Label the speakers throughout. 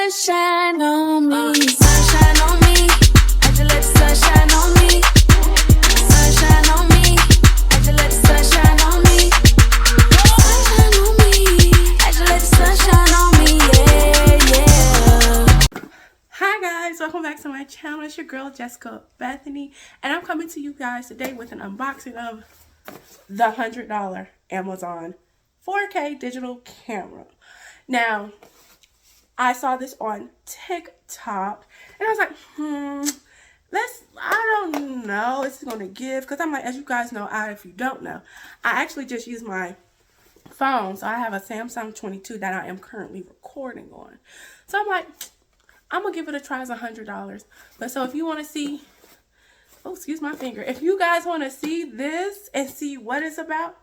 Speaker 1: sunshine on me. Sunshine on me. I just let the sunshine on me. Sunshine on me. I just let the sunshine on me. Sunshine on me. I just let the sunshine on me. Yeah, yeah.
Speaker 2: Hi guys, welcome back to my channel. It's your girl Jessica Bethany, and I'm coming to you guys today with an unboxing of the $100 Amazon 4K digital camera. Now, I saw this on TikTok, and I was like, I don't know, it's gonna give, because I'm like, as you guys know, if you don't know, I actually just use my phone. So I have a Samsung 22 that I am currently recording on. So I'm like, I'm gonna give it a try as $100. But so if you want to see, oh, excuse my finger. If you guys want to see this and see what it's about,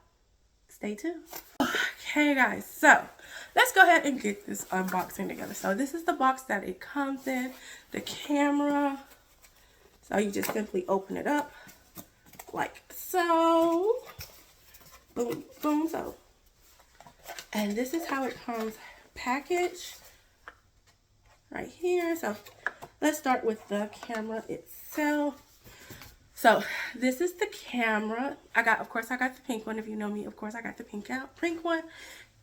Speaker 2: stay tuned. Okay, guys. So let's go ahead and get this unboxing together. So this is the box that it comes in. The camera. So you just simply open it up like so. Boom, boom, so. And this is how it comes packaged. Right here. So let's start with the camera itself. So this is the camera. Of course I got the pink one. If you know me, of course I got the pink one.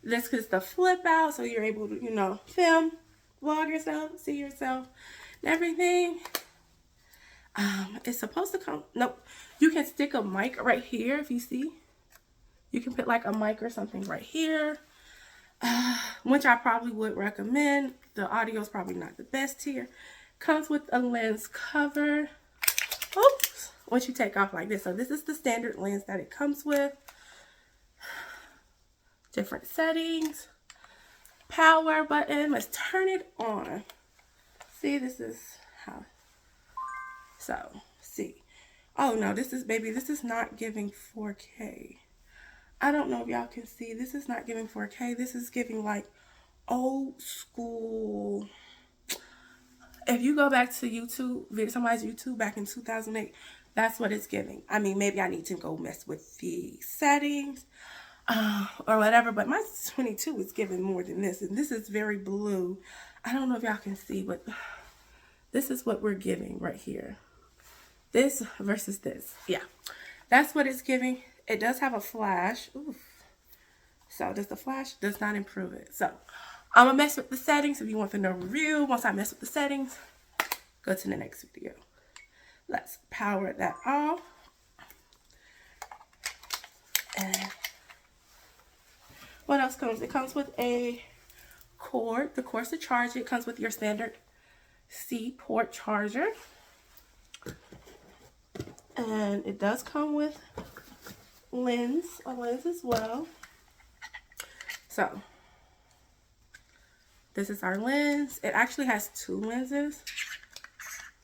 Speaker 2: This is the flip out, so you're able to, film, vlog yourself, see yourself, and everything. It's supposed to come. Nope. You can stick a mic right here if you see. You can put like a mic or something right here. Which I probably would recommend. The audio is probably not the best here. Comes with a lens cover. Oops. Once you take off like this. So this is the standard lens that it comes with. Different settings. Power button. Let's turn it on. See, this is how. So, see. Oh no, this is not giving 4K. I don't know if y'all can see. This is not giving 4K. This is giving like old school. If you go back to YouTube, somebody's YouTube back in 2008, that's what it's giving. I mean, maybe I need to go mess with the settings or whatever, but my 22 is giving more than this. And this is very blue. I don't know if y'all can see, but this is what we're giving right here. This versus this. Yeah, that's what it's giving. It does have a flash. Oof. So the flash does not improve it. So I'm gonna mess with the settings. If you want to know review, once I mess with the settings, go to the next video. Let's power that off. And what else comes? It comes with a cord. The cord's to charge. It comes with your standard C port charger. And it does come with a lens as well. So this is our lens. It actually has two lenses.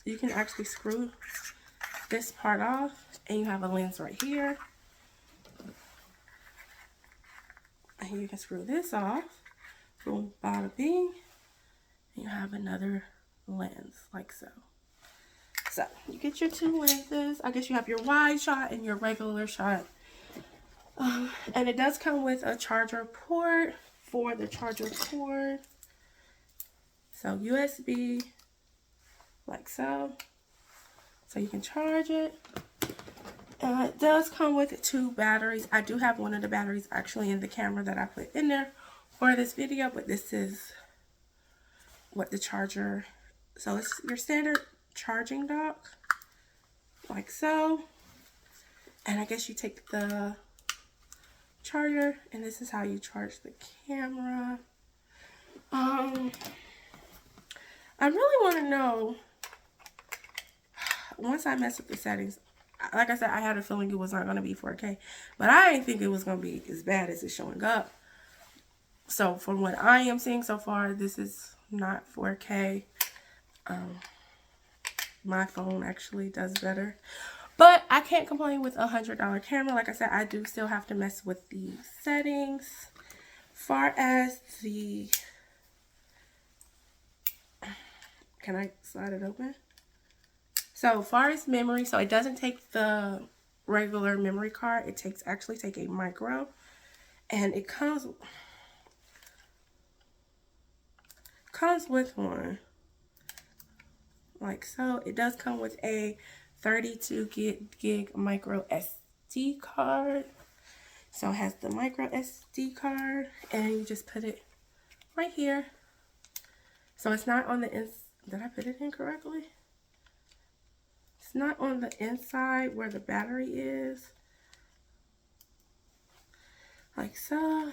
Speaker 2: You can actually screw this part off and you have a lens right here. And you can screw this off. Boom, bada bing. And you have another lens like so. So you get your two lenses. I guess you have your wide shot and your regular shot. And it does come with a charger port for the charger cord. So USB, like so. So you can charge it. It does come with two batteries. I do have one of the batteries actually in the camera that I put in there for this video, but this is what the charger. So it's your standard charging dock, like so. And I guess you take the charger, and this is how you charge the camera. I really want to know, once I mess with the settings, like I said, I had a feeling it was not going to be 4K, but I didn't think it was going to be as bad as it's showing up. So from what I am seeing so far, this is not 4K. My phone actually does better. But I can't complain with a $100 camera. Like I said, I do still have to mess with the settings. Far as the... Can I slide it open? So far as memory, so it doesn't take the regular memory card. It actually take a micro. And it comes comes with one. Like so. It does come with a 32 gig micro SD card. So it has the micro SD card, and you just put it right here. So it's not on the did I put it in correctly? It's not on the inside where the battery is. Like so.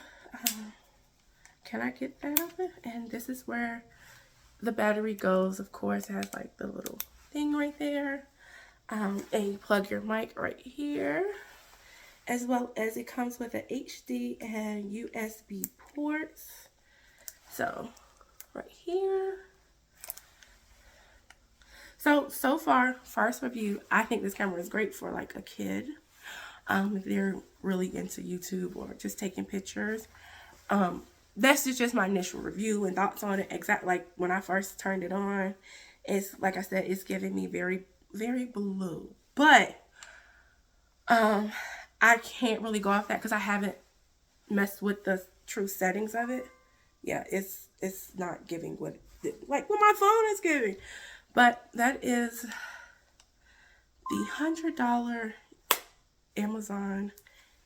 Speaker 2: Can I get that open? And this is where the battery goes. Of course, it has like the little thing right there. And you plug your mic right here. As well as it comes with an HD and USB ports. So, right here. So far, first review, I think this camera is great for like a kid. If they're really into YouTube or just taking pictures. That's just my initial review and thoughts on it. Exactly like when I first turned it on, it's like I said, it's giving me very, very blue. But I can't really go off that because I haven't messed with the true settings of it. Yeah, it's not giving what like what my phone is giving. But that is the $100 Amazon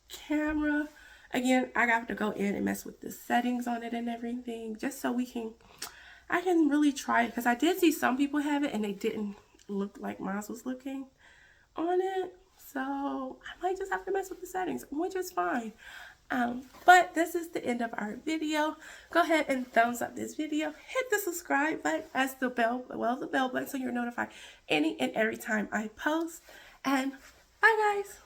Speaker 2: camera. Again, I got to go in and mess with the settings on it and everything just so I can really try it, because I did see some people have it and they didn't look like mine was looking on it. So I might just have to mess with the settings, which is fine. But this is the end of our video. Go ahead and thumbs up this video. Hit the subscribe button, as the bell button, so you're notified any and every time I post. And bye guys.